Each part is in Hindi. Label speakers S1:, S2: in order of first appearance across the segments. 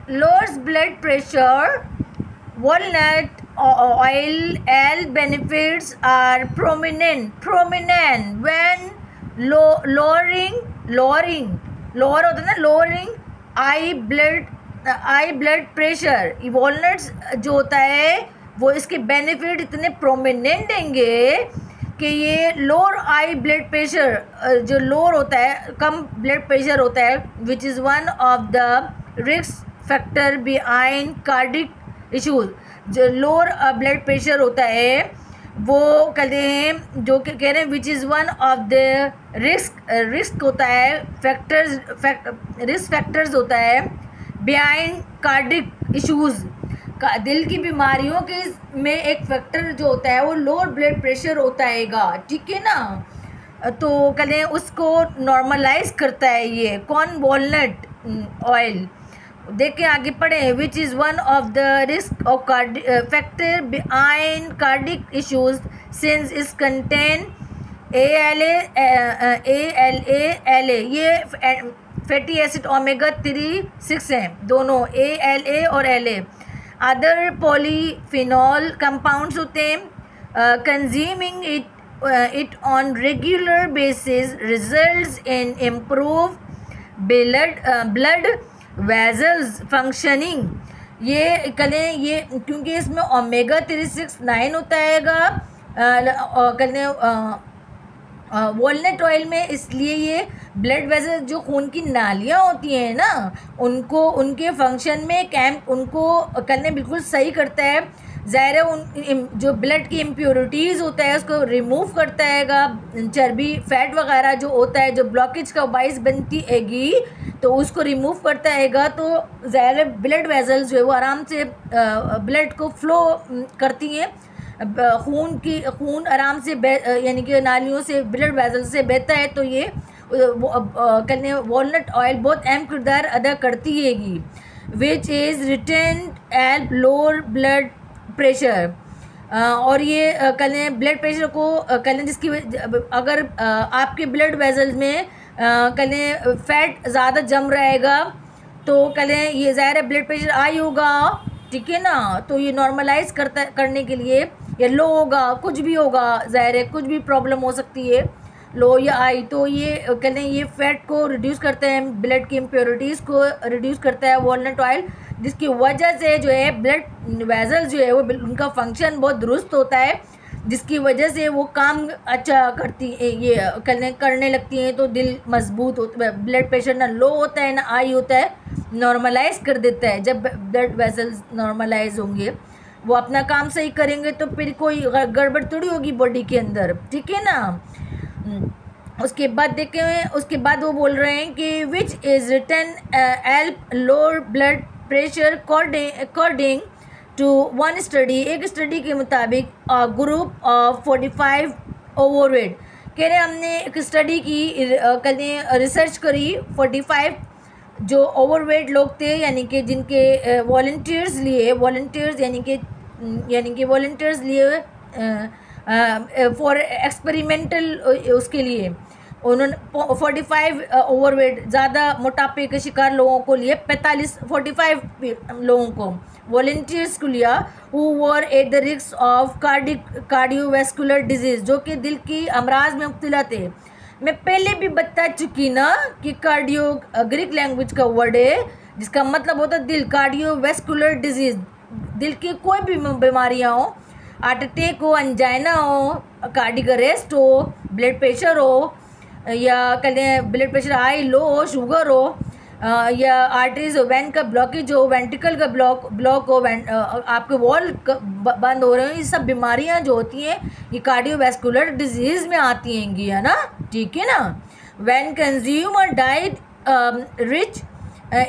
S1: lowers blood pressure. Walnut oil health benefits are prominent when lowering होता है ना, lowering eye blood pressure. Walnuts जो होता है वो इसके बेनिफिट इतने प्रोमिनेंट देंगे कि ये लोअर आई ब्लड प्रेशर, जो लोअर होता है, कम ब्लड प्रेशर होता है, which is one of the risk factor behind cardiac issues. जो लोअर ब्लड प्रेशर होता है वो कहते हैं, जो कह रहे हैं which is one of the risk होता है, रिस्क फैक्टर्स होता है बिहाइंड कार्डिक इशूज़. दिल की बीमारियों के में एक फैक्टर जो होता है वो लोअर ब्लड प्रेशर होता हैगा, ठीक है ना. तो कहते हैं उसको नॉर्मलाइज करता है ये कौन, वॉलनट ऑयल. देखें आगे पढ़ें. Which is one of the risk of factor behind cardiac issues since इस कंटेन ALA. ये फैटी एसिड ओमेगा 3 हैं दोनों, ALA और LA. अदर पॉलीफिनॉल कंपाउंड्स होते हैं. Consuming it on regular basis results in improve blood vessels functioning. ये कलें ये क्योंकि इसमें ओमेगा 3 होता हैगा कलें वॉलनट ऑयल में, इसलिए ये ब्लड वेसल जो खून की नालियाँ होती हैं ना, उनको उनके फंक्शन में उनको करने बिल्कुल सही करता है. ज़ाहिर है उन जो ब्लड की इम्प्योरिटीज़ होता है उसको रिमूव करता हैगा. चर्बी फैट वगैरह जो होता है जो ब्लॉकेज का बाइस बनती हैगी तो उसको रिमूव करता हैगा. तो ज़ाहिर है ब्लड वेसल्स जो है वो आराम से ब्लड को फ्लो करती हैं. खून आराम से यानी कि नालियों से ब्लड वेसल से बहता है. तो ये करने वॉलनट ऑयल बहुत अहम किरदार अदा करती हैगी. विच is return help lower blood pressure. और ये कलें ब्लड प्रेशर को कलें जिसकी अगर आपके ब्लड वेसल्स में कलें फैट ज़्यादा जम रहेगा तो कलें ये ज़ाहिर है ब्लड प्रेशर हाई होगा, ठीक है ना. तो ये नॉर्मलाइज करने के लिए या लो होगा, कुछ भी होगा, ज़ाहिर है कुछ भी प्रॉब्लम हो सकती है, लो या हाई. तो ये कहते हैं ये फैट को रिड्यूस करते हैं, ब्लड की इम्प्योरिटीज़ को रिड्यूस करता है वॉलनट ऑयल, जिसकी वजह से जो है ब्लड वेसल्स जो है वो उनका फंक्शन बहुत दुरुस्त होता है, जिसकी वजह से वो काम अच्छा करती ये करने लगती हैं. तो दिल मजबूत होता है, ब्लड प्रेशर ना लो होता है ना हाई होता है, नॉर्मलाइज कर देता है. जब ब्लड वेसल्स नॉर्मलाइज होंगे वो अपना काम सही करेंगे तो फिर कोई गड़बड़ थोड़ी होगी बॉडी के अंदर, ठीक है ना. उसके बाद देखें, उसके बाद वो बोल रहे हैं कि which is return help lower blood pressure according to one study. एक स्टडी के मुताबिक ग्रुप ऑफ 45 ओवरवेट, कह रहे हमने एक स्टडी की, करें रिसर्च करी, 45 जो ओवरवेट लोग थे यानी कि जिनके वॉलंटियर्स यानी कि वॉलंटियर्स लिए फॉर एक्सपेरिमेंटल उसके लिए उन्होंने 45 ओवरवेट ज़्यादा मोटापे के शिकार लोगों को लिए 45 लोगों को वॉलंटियर्स को लिया who were at the risk of cardiovascular disease, जो कि दिल की अमराज में मुब्तला थे. मैं पहले भी बता चुकी ना कि कार्डियो ग्रीक लैंग्वेज का वर्ड है जिसका मतलब होता है दिल. कार्डियोवैस्कुलर डिजीज़, दिल की कोई भी बीमारियाँ हो, हार्ट अटैक हो, अंजाइना हो, कार्डिक अरेस्ट हो, ब्लड प्रेशर हो, या कहें ब्लड प्रेशर हाई लो हो, शुगर हो, या आर्टरीज हो, वैन का ब्लॉकेज हो, वेंट्रिकल का ब्लॉक हो, आपके वॉल बंद हो रहे हो, ये सब बीमारियां जो होती हैं ये कार्डियोवैस्कुलर डिजीज़ में आती हैंगी, है ना, ठीक है ना. When consumer diet rich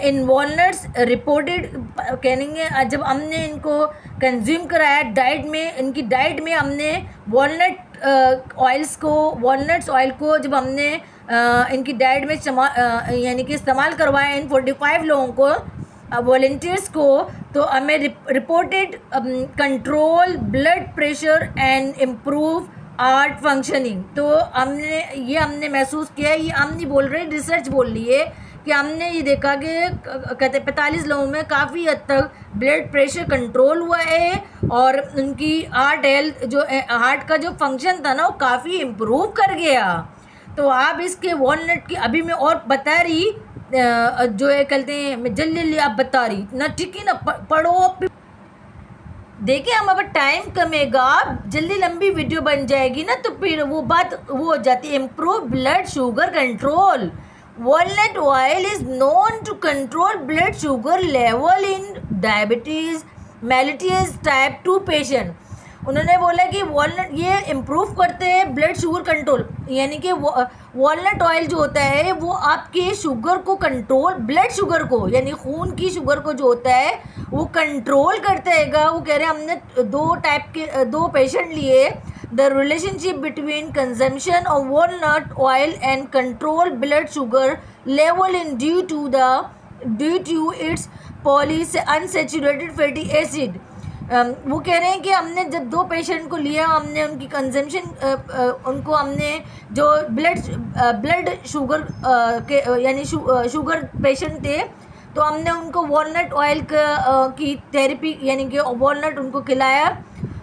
S1: in walnuts reported, कहेंगे जब हमने इनको कंज्यूम कराया डाइट में, इनकी डाइट में हमने वॉलनट्स ऑयल को जब हमने इनकी डाइट में यानी कि इस्तेमाल करवाया इन 45 लोगों को वॉलंटियर्स को, तो हमें reported control blood pressure and improve heart functioning. तो हमने महसूस किया, ये हम नहीं बोल रहे, रिसर्च बोल रही है कि कि हमने ये देखा कि कहते 45 लोगों में काफ़ी हद तक ब्लड प्रेशर कंट्रोल हुआ है और उनकी हार्ट का जो फंक्शन था ना वो काफ़ी इम्प्रूव कर गया। तो आप इसके वॉलनट की अभी मैं और बता रही जो है कहते हैं मैं जल्दी आप बता रही ना, ठीक है ना, पढ़ो। देखिए हम अब टाइम कमेगा, जल्दी लंबी वीडियो बन जाएगी ना, तो फिर वो बात वो हो जाती है। Improve blood sugar control. Walnut oil is known to control blood sugar level in diabetes mellitus type 2 patient. उन्होंने बोला कि वॉलनट ये इम्प्रूव करते हैं ब्लड शुगर कंट्रोल, यानी कि वॉलनट ऑयल जो होता है वो आपके शुगर को कंट्रोल, ब्लड शुगर को यानी खून की शुगर को जो होता है वो कंट्रोल करता है। वो कह रहे हैं हमने दो पेशेंट लिए। The relationship between consumption of walnut oil and control blood sugar level in due to its poly unsaturated fatty acid. वो कह रहे हैं कि हमने जब 2 पेशेंट को लिया, हमने उनकी कंजम्पशन उनको हमने जो ब्लड शुगर के यानी शुगर पेशेंट थे, तो हमने उनको वॉलनट ऑयल की थेरेपी यानी कि वॉलनट उनको खिलाया।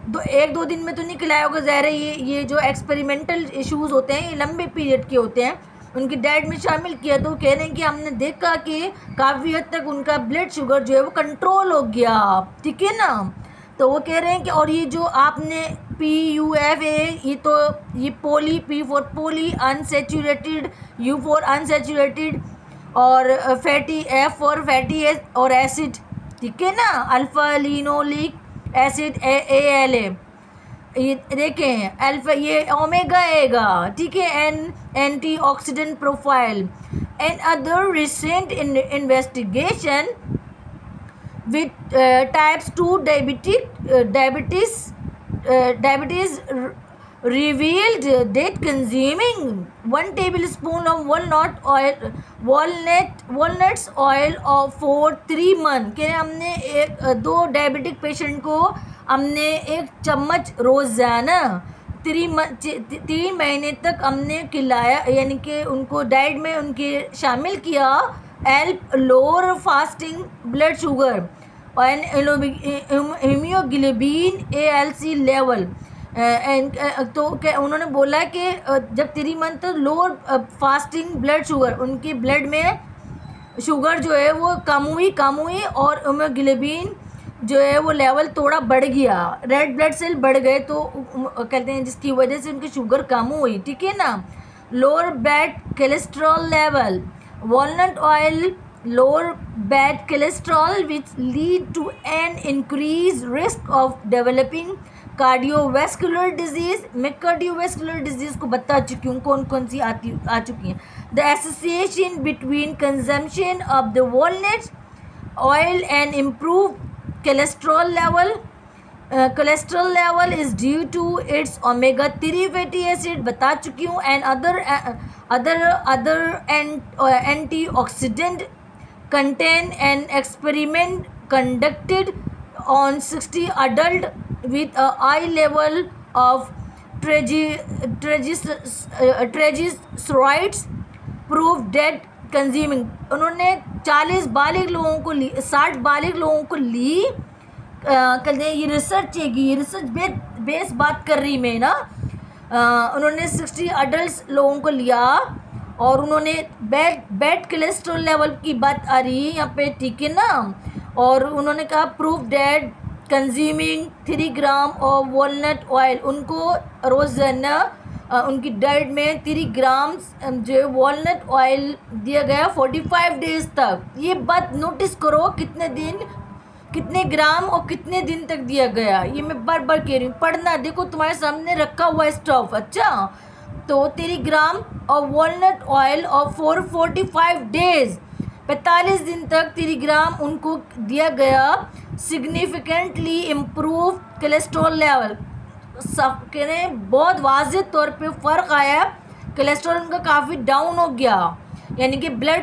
S1: 1-2 दिन में तो नहीं खिलाया होगा, ज़ाहिर है ये जो एक्सपेरिमेंटल इश्यूज़ होते हैं ये लंबे पीरियड के होते हैं, उनकी डाइट में शामिल किया। तो कह रहे हैं कि हमने देखा कि काफ़ी हद तक उनका ब्लड शुगर जो है वो कंट्रोल हो गया, ठीक है ना। तो वो कह रहे हैं कि और ये जो आपने PUF है, ये poly, P for poly unsaturated, U for unsaturated और फैटी, F फॉर फैटी और एसिड, ठीक है ना, अल्फा लिनोलिक एसिड ALA। ये देखें अल्फा, ये ओमेगा एगा, ठीक है, antioxidant profile and other recent investigation with types 2 diabetes revealed that consuming 1 tablespoon of walnuts oil for 3 months के हमने 2 डायबिटिक पेशेंट को हमने 1 चम्मच रोज़ाना 3 महीने तक हमने खिलाया, यानी कि उनको डाइट में उनके शामिल किया। Help lower fasting blood sugar और हीमोग्लोबिन ALC लेवल। तो उन्होंने बोला कि जब 3 month lower fasting blood sugar, उनके ब्लड में शुगर जो है वो कम हुई और हीमोग्लोबिन जो है वो लेवल थोड़ा बढ़ गया, रेड ब्लड सेल बढ़ गए, तो कहते हैं जिसकी वजह से उनकी शुगर कम हुई, ठीक है ना। Lower bad cholesterol level. Walnut oil lower bad cholesterol which lead to an increased risk of developing cardiovascular disease। मैं cardiovascular disease को बता चुकी हूँ कौन सी आ चुकी हैं। The association between consumption of the walnut oil and improved cholesterol level is due to its omega-3 fatty acid बता चुकी हूँ, and other antioxidant content। An experiment conducted on 60 adults with a high level of triglycerides proved that consuming, उन्होंने 60 बालिग लोगों को ली। कहते हैं ये रिसर्च है, ये रिसर्च बेस बात कर रही मैं ना। उन्होंने 60 अडल्ट लोगों को लिया और उन्होंने बैड कोलेस्ट्रॉल लेवल की बात आ रही है यहाँ पे, ठीक है ना। और उन्होंने कहा proof that consuming 3 gram of walnut oil, उनको रोज़ाना उनकी डाइट में 3 ग्राम जो वॉलनट ऑयल दिया गया 45 डेज़ तक। ये बात नोटिस करो, कितने ग्राम और कितने दिन तक दिया गया, ये मैं बार बार कह रही हूँ, पढ़ना। देखो तुम्हारे सामने रखा हुआ स्टफ, अच्छा। तो 3 ग्राम और वॉलनट ऑयल और 45 डेज, 45 दिन तक 3 ग्राम उनको दिया गया। सिग्निफिकेंटली इम्प्रूव कोलेस्ट्रॉल लेवल, सब कह रहे हैं बहुत वाज़ेह तौर पे फ़र्क आया, कोलेस्ट्रॉल उनका काफ़ी डाउन हो गया। यानी कि ब्लड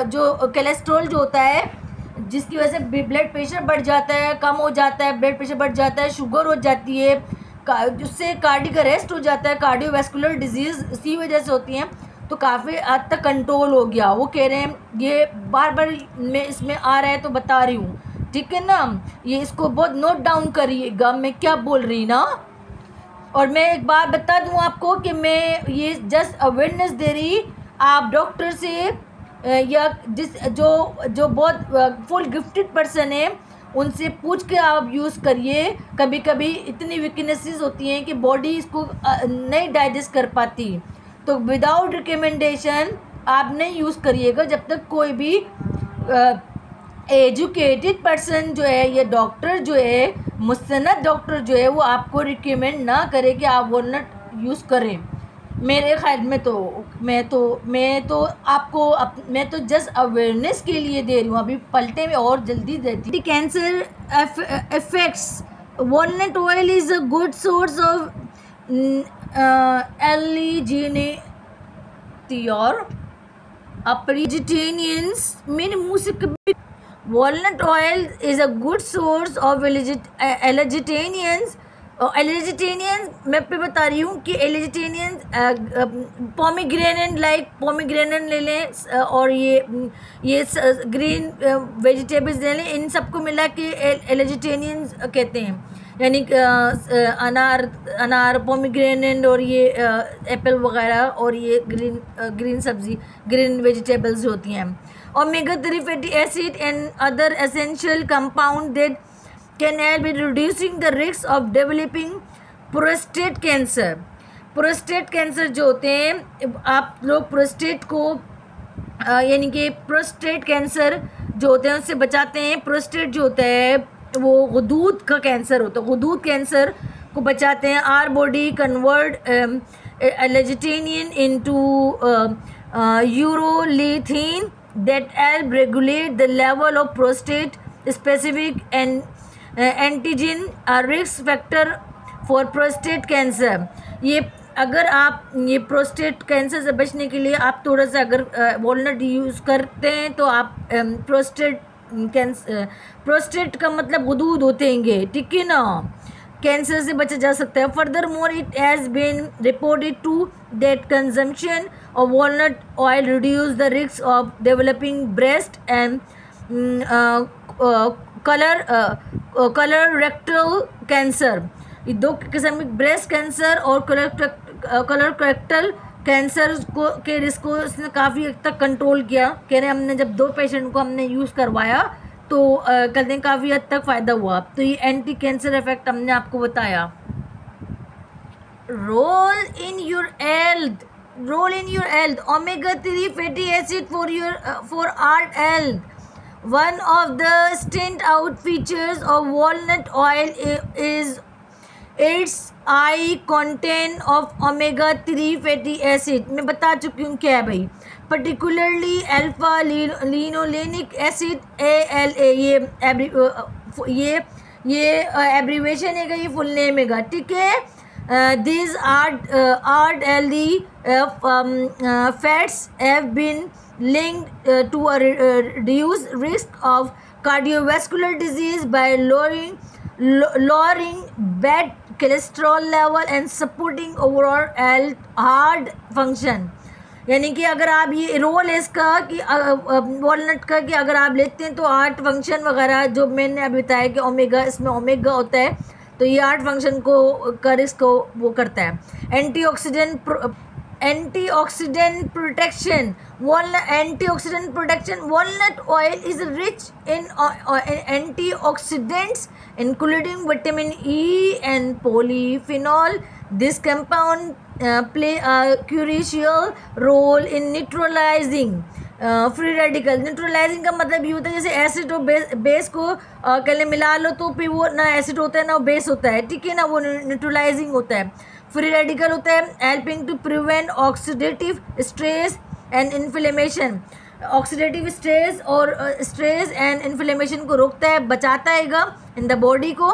S1: जो कोलेस्ट्रॉल जो होता है जिसकी वजह से ब्लड प्रेशर बढ़ जाता है, कम हो जाता है, ब्लड प्रेशर बढ़ जाता है, शुगर हो जाती है, जिससे कार्डियक अरेस्ट हो जाता है, कार्डियोवैस्कुलर डिजीज़ इसी वजह से होती हैं। तो काफ़ी हद तक कंट्रोल हो गया। वो कह रहे हैं, ये बार बार मैं इसमें आ रहा है तो बता रही हूँ, ठीक है ना। ये इसको बहुत नोट डाउन करिएगा मैं क्या बोल रही ना। और मैं एक बात बता दूं आपको कि मैं ये जस्ट अवेयरनेस दे रही, आप डॉक्टर से या जिस जो बहुत फुल गिफ्टेड पर्सन है उनसे पूछ के आप यूज़ करिए। कभी कभी इतनी वीकनेसेस होती हैं कि बॉडी इसको नहीं डाइजेस्ट कर पाती, तो विदाउट रिकमेंडेशन आप नहीं यूज़ करिएगा जब तक कोई भी एजुकेटेड पर्सन जो है या डॉक्टर जो है, मुस्तनद डॉक्टर जो है, वो आपको रिकमेंड ना करे कि आप वॉलनट यूज़ करें। मेरे ख्याल में तो मैं तो जस्ट अवेयरनेस के लिए दे रही हूँ, अभी पलटे में और जल्दी देती। Cancer effects, walnut oil is a good source of एलिजीनेटियर अपरिजिटेनियंस। मेरे मुँह से कभी walnut oil is a good source of ellagitannins. Ellagitannins मैं पे बता रही हूँ कि एलिजिटेनियंस पोमीग्रेनेट, लाइक पोमीग्रेनेट ले लें और ये ग्रीन वेजिटेबल्स ले लें, इन सबको मिला के एलिजिटेनियंस कहते हैं। यानी अनार पोमीग्रेनेट और ये एप्पल वगैरह और ये ग्रीन सब्जी, ग्रीन वेजिटेबल्स होती हैं। Omega 3 fatty acid and other essential compound that can help in reducing the risk of developing prostate cancer। Prostate cancer जो होते हैं, आप लोग प्रोस्टेट को यानी कि प्रोस्टेट कैंसर जो होते हैं उससे बचाते हैं। प्रोस्टेट जो होता है वो गुदूद का कैंसर होता है, गुदूद कैंसर को बचाते हैं। Our body convert ellagitannin into urolithin that help regulate the level of prostate specific and antigen risk factor for prostate cancer. ये अगर आप ये प्रोस्टेट कैंसर से बचने के लिए आप थोड़ा सा अगर वॉलनट यूज़ करते हैं तो आप प्रोस्टेट का मतलब गुदूद होते हैं, ठीक है ना, कैंसर से बचा जा सकता है। Furthermore it has been reported to that consumption of walnut oil reduce the risk of developing breast and colorectal cancer. ये दो किस्म के ब्रेस्ट कैंसर और कलरेक्टल कैंसर को के रिस्क को इसने काफ़ी हद तक कंट्रोल किया। कह रहे हमने जब 2 पेशेंट को हमने यूज़ करवाया तो कहते हैं काफ़ी हद तक फ़ायदा हुआ। तो ये एंटी कैंसर इफेक्ट हमने आपको बताया। Role in your health, omega 3 fatty acid for heart health. One of the standout features of walnut oil is its high content of omega 3 fatty acid। मैं बता चुकी हूँ क्या है भाई, particularly alpha linolenic acid ALA। ये एब्रीवेशन है, ये फुल नेम है, ठीक है। These are healthy fats have been linked to a reduced risk of cardiovascular disease by lowering bad cholesterol level and supporting overall heart function। यानी कि अगर आप ये रोल है इसका कि वॉलनट का कि अगर आप लेते हैं तो हार्ट फंक्शन वगैरह जो मैंने अभी बताया कि ओमेगा, इसमें ओमेगा होता है, तो ये हार्ट फंक्शन को का रिस्क को वो करता है। Antioxidant protection, walnut oil is rich in antioxidants including vitamin E and polyphenol। This compound play a crucial role in neutralizing free radical. Neutralising का मतलब ये होता है जैसे एसिड और बेस को कल मिला लो तो फिर वो ना एसिड होता है ना बेस होता है, ठीक है ना, वो न्यूट्रलाइजिंग होता है। फ्री रेडिकल होता है helping to prevent oxidative stress and inflammation. Oxidative stress and inflammation को रोकता है, बचाता है इन द बॉडी को।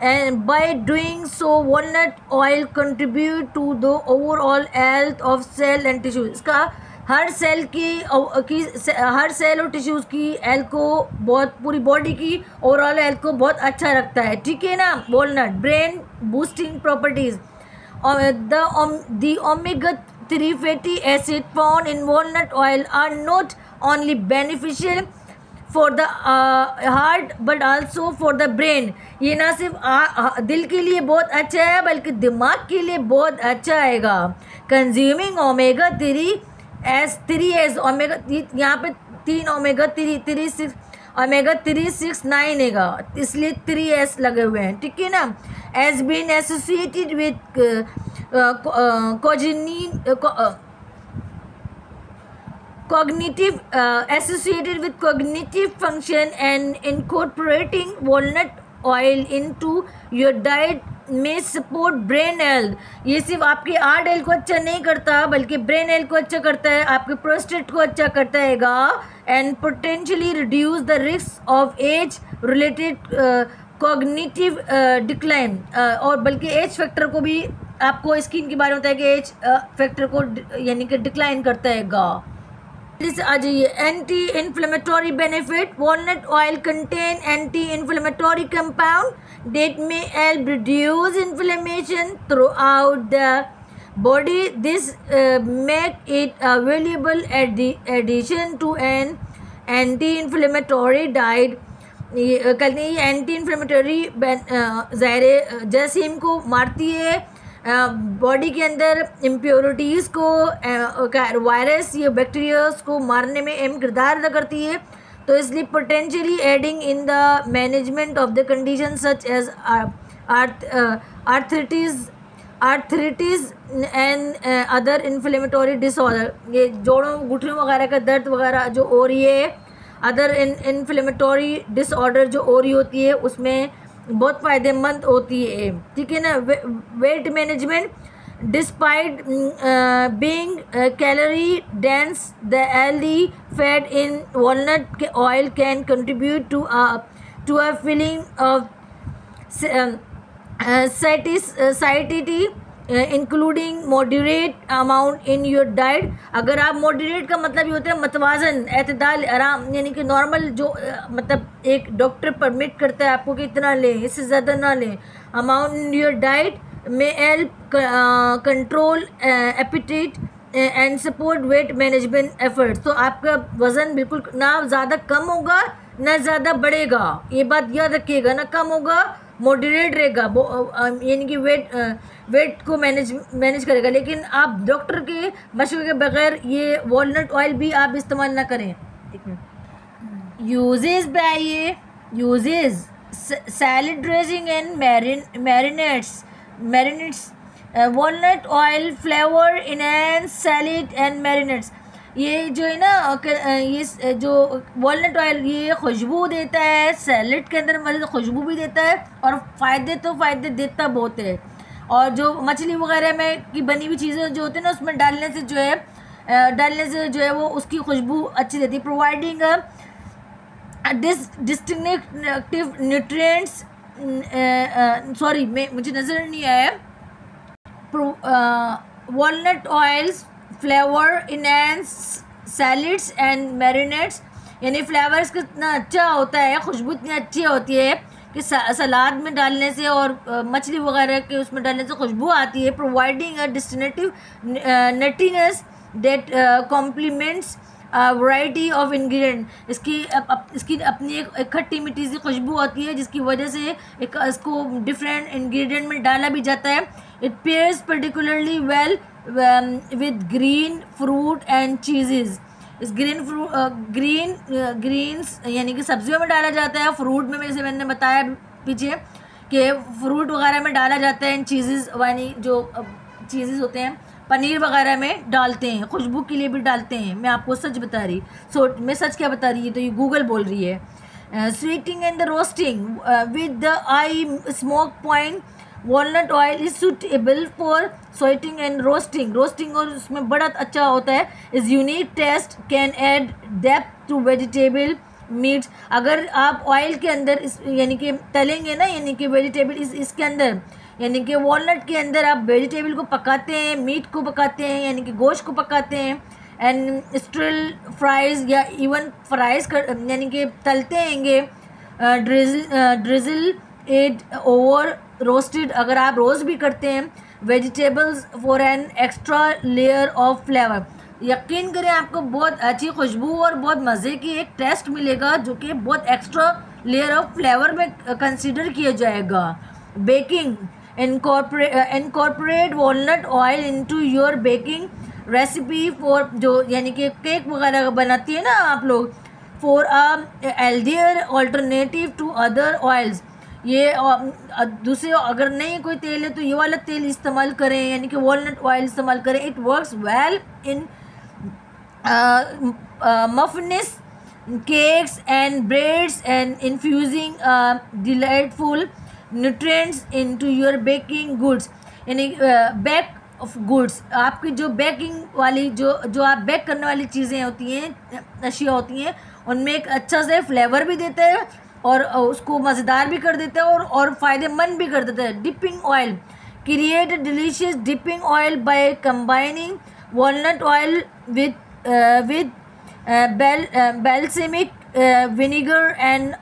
S1: And by doing so walnut oil contribute to the overall health of cell and tissues. इसका हर सेल हर सेल और टिश्यूज़ की हेल्थ को बहुत, पूरी बॉडी की ओवरऑल हेल्थ को बहुत अच्छा रखता है, ठीक है ना। Walnut brain boosting properties, the omega 3 fatty acids found in walnut oil are not only beneficial for the heart but also for the brain. ये ना सिर्फ दिल के लिए बहुत अच्छा है बल्कि दिमाग के लिए बहुत अच्छा आएगा। कंज्यूमिंग ओमेगा 3 ओमेगा, यहाँ पे 3 ओमेगा 3 ओमेगा 369 हैगा, इसलिए 3S लगे हुए हैं, ठीक है ना। Has been associated with cognitive associated with cognitive function, and incorporating walnut oil into your diet may support brain health। ये सिर्फ आपके हार्ट हेल्थ को अच्छा नहीं करता बल्कि ब्रेन हेल्थ को अच्छा करता है, आपके प्रोस्टेट को अच्छा करता हैगा, and potentially reduce the risk of age related cognitive decline. और बल्कि एज फैक्टर को भी आपको स्किन के बारे में होता है कि एज फैक्टर को यानी कि डिक्लाइन करता हैगा। आ जाइए, anti inflammatory benefit. Walnut oil contain anti inflammatory compound that may help reduce inflammation throughout the body. This make it available addition to an anti inflammatory diet. कहते हैं ये एंटी इन्फ्लेमेटरी ज़ाहिर जरासीम को मारती है, बॉडी के अंदर इम्प्योरिटीज़ को, वायरस या बैक्टीरियाज को मारने में अहम किरदार अदा करती है। तो इसलिए potentially aiding in the management of the condition such as arthritis and other inflammatory disorder. ये जोड़ों घुटनों वगैरह का दर्द वगैरह जो हो रही है, अदर इन्फ्लेमेटरी डिसऑर्डर जो हो रही होती है, उसमें बहुत फ़ायदेमंद होती है, ठीक है ना। Weight management. Despite being calorie dense, the healthy fat in walnut के oil can contribute to a feeling of satisfaction including moderate amount in your diet. अगर आप मॉडरेट का मतलब ये होता है मतवाजन, एतदाल, आराम, यानी कि नॉर्मल जो मतलब एक डॉक्टर परमिट करता है आपको कि इतना लें, इससे ज़्यादा ना लें। अमाउंट इन योर डाइट में help control appetite and support weight management efforts. तो आपका वज़न बिल्कुल ना ज़्यादा कम होगा ना ज़्यादा बढ़ेगा, ये बात याद रखिएगा, ना कम होगा, मॉडरेट रहेगा, यानी कि वेट को मैनेज करेगा। लेकिन आप डॉक्टर के मशवरे के बगैर ये वॉलनट ऑयल भी आप इस्तेमाल ना करें। Uses by uses salad dressing and marinades. Walnut oil flavour enhance salad and marinades. ये जो है ना ये जो वॉलनट ऑयल ये खुशबू देता है, सैलड के अंदर मज़ीद खुशबू भी देता है, और फ़ायदे देता बहुत है। और जो मछली वगैरह में की बनी हुई चीज़ें जो होती है ना, उसमें डालने से जो है वो उसकी खुशबू अच्छी देती है। प्रोवाइडिंग डिस्टिंक्टिव न्यूट्रिएंट्स, सॉरी मुझे नज़र नहीं आया। Walnut oils flavour enhance salads and marinades, यानी फ्लेवर्स कितना अच्छा होता है, खुशबू इतनी अच्छी होती है कि सलाद में डालने से और मछली वगैरह के उसमें डालने से खुशबू आती है। Providing a distinctive nuttiness that complements variety of ingredient. इसकी अपनी एक खट्टी मीठी सी खुशबू होती है जिसकी वजह से इसको डिफरेंट इंग्रेडिएंट में डाला भी जाता है। It pairs particularly well with green fruit and cheeses। इस ग्रीन्स यानी कि सब्जियों में डाला जाता है, फ्रूट में जैसे मैंने बताया पीछे कि फ्रूट वगैरह में डाला जाता है। इन चीज़ेज़ यानी जो चीज़ेज़ होते हैं पनीर वगैरह में डालते हैं, खुशबू के लिए भी डालते हैं। मैं आपको सच बता रही, मैं सच क्या बता रही है तो ये गूगल बोल रही है। Sauteing and the roasting with the high smoke point. Walnut oil is suitable for sauteing and roasting और उसमें बड़ा अच्छा होता है। Its unique taste can add depth to vegetable meats. अगर आप ऑयल के अंदर यानी कि तलेंगे ना, यानी कि वेजिटेबल इसके अंदर, यानी कि वॉलनट के अंदर आप वेजिटेबल को पकाते हैं, मीट को पकाते हैं, यानी कि गोश्त को पकाते हैं, एंड स्ट्रिल फ्राइज़ या इवन फ्राइज़ यानी कि तलते हैंगे। ड्रिजल इट ओवर रोस्टेड, अगर आप रोस्ट भी करते हैं। Vegetables for an extra layer of flavour. यकीन करें आपको बहुत अच्छी खुशबू और बहुत मज़े की एक टेस्ट मिलेगा जो कि बहुत एक्स्ट्रा लेयर ऑफ फ्लेवर में कंसिडर किया जाएगा। Baking, incorporate walnut oil into your baking recipe for, जो यानी कि केक वगैरह बनाती है ना आप लोग, for a healthier alternative to other oils. ये दूसरे अगर नहीं कोई तेल है तो ये वाला तेल इस्तेमाल करें, यानी कि वॉलनट ऑयल इस्तेमाल करें। It works well in muffins, cakes and breads and infusing delightful nutrients into your baking goods। यानी बेक ऑफ गुड्स, आपकी जो बेकिंग वाली जो आप बेक करने वाली चीज़ें होती हैं, अशिया होती हैं, उनमें एक अच्छा से फ्लेवर भी देता है और उसको मज़ेदार भी कर देता है और फ़ायदेमंद भी कर देता है। Dipping oil, create a delicious dipping oil by combining walnut oil with balsamic vinegar and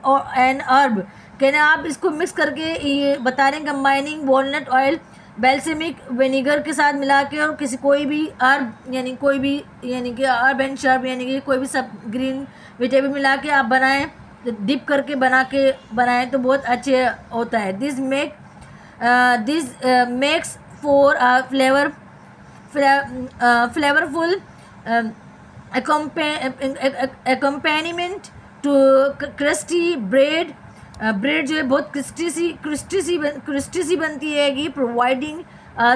S1: herb। कहना आप इसको मिक्स करके, ये बता रहे हैं कंबाइनिंग वॉलनट ऑयल बेल्सेमिक विनेगर के साथ मिला के, और किसी कोई भी अर्ब यानी कोई भी यानी कि अर्ब एंड शर्ब यानी कि कोई भी सब ग्रीन वेजिटेबल मिला के आप बनाएं, डिप करके बनाएं तो बहुत अच्छे होता है। This makes for flavourful accompaniment to crusty bread। Bread जो है बहुत क्रिस्टी सी बनती है, providing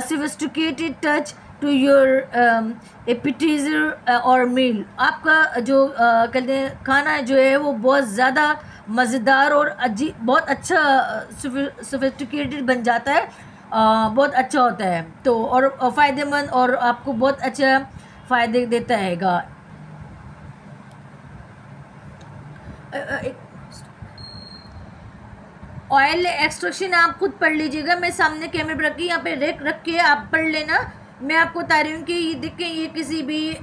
S1: sophisticated touch to your appetizer और मील। आपका जो कहते हैं खाना जो है वो बहुत ज़्यादा मज़ेदार और बहुत अच्छा sophisticated बन जाता है, बहुत अच्छा होता है तो, और फ़ायदेमंद और आपको बहुत अच्छा फ़ायदे देता हैगा। ऑयल एक्सट्रैक्शन आप खुद पढ़ लीजिएगा, मैं सामने कैमरे पर रखी, यहाँ पे रख के आप पढ़ लेना। मैं आपको बता रही हूँ कि ये देखें, ये किसी भी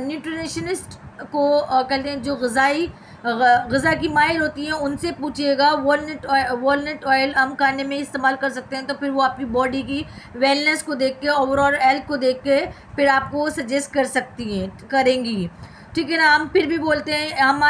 S1: न्यूट्रिशनिस्ट को कहते हैं जो ग़िज़ा की माहिर होती हैं उनसे पूछिएगा। वॉलनट ऑयल हम खाने में इस्तेमाल कर सकते हैं, तो फिर वो आपकी बॉडी की वेलनेस को देख के, ओवरऑल हेल्थ को देख के फिर आपको सजेस्ट करेंगी, ठीक है ना। हम फिर भी बोलते हैं हम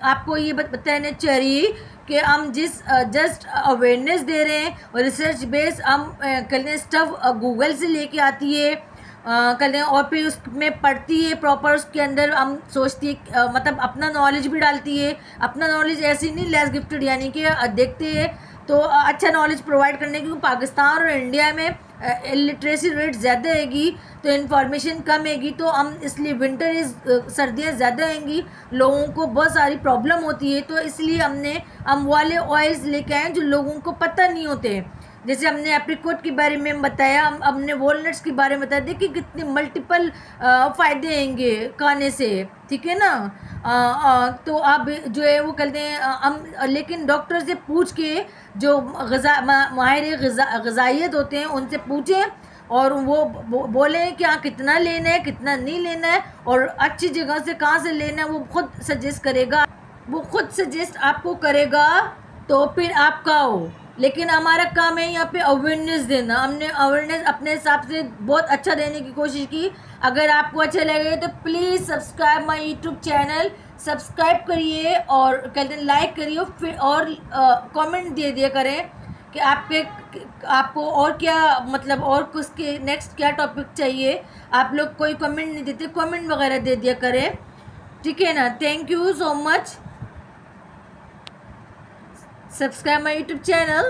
S1: आपको ये बताना चाहिए कि हम जस्ट अवेयरनेस दे रहे हैं, और रिसर्च बेस हम कहते हैं स्टफ गूगल से लेके आती है कहते हैं, और फिर उसमें पढ़ती है प्रॉपर, उसके अंदर हम सोचती है मतलब अपना नॉलेज भी डालती है। अपना नॉलेज ऐसी नहीं लेस गिफ्टेड, यानी कि देखते हैं तो अच्छा नॉलेज प्रोवाइड करने की। पाकिस्तान और इंडिया में लिटरेसी रेट ज़्यादा हैगी तो इन्फॉर्मेशन कम हैगी, तो हम इसलिए विंटर सर्दियाँ ज़्यादा आएंगी, लोगों को बहुत सारी प्रॉब्लम होती है, तो इसलिए हम वाले ऑयल्स लेके आए जो लोगों को पता नहीं होते। जैसे हमने एप्रिकॉट के बारे में बताया, हमने वॉलनट्स के बारे में बताया, देखिए कितने मल्टीपल फ़ायदे आएंगे खाने से, ठीक है ना। तो आप जो है वो कहते हैं हम, लेकिन डॉक्टर से पूछ के जो माहिर ग़िज़ाइयत होते हैं उनसे पूछें, और वो बोले कि हाँ कितना लेना है कितना नहीं लेना है, और अच्छी जगह से कहाँ से लेना है वो खुद सजेस्ट करेगा, वो खुद सजेस्ट आपको करेगा, तो फिर आप खाओ। लेकिन हमारा काम है यहाँ पे अवेयरनेस देना। हमने अवेयरनेस अपने हिसाब से बहुत अच्छा देने की कोशिश की। अगर आपको अच्छा लगे तो please subscribe my YouTube channel, subscribe करिए और कहते हैं लाइक करिए, फिर और कमेंट दे दिया करें कि आपको और क्या मतलब और उसके नेक्स्ट क्या टॉपिक चाहिए। आप लोग कोई कमेंट नहीं देते, कमेंट वगैरह दे दिया करें, ठीक है ना। Thank you so much. Subscribe my YouTube channel.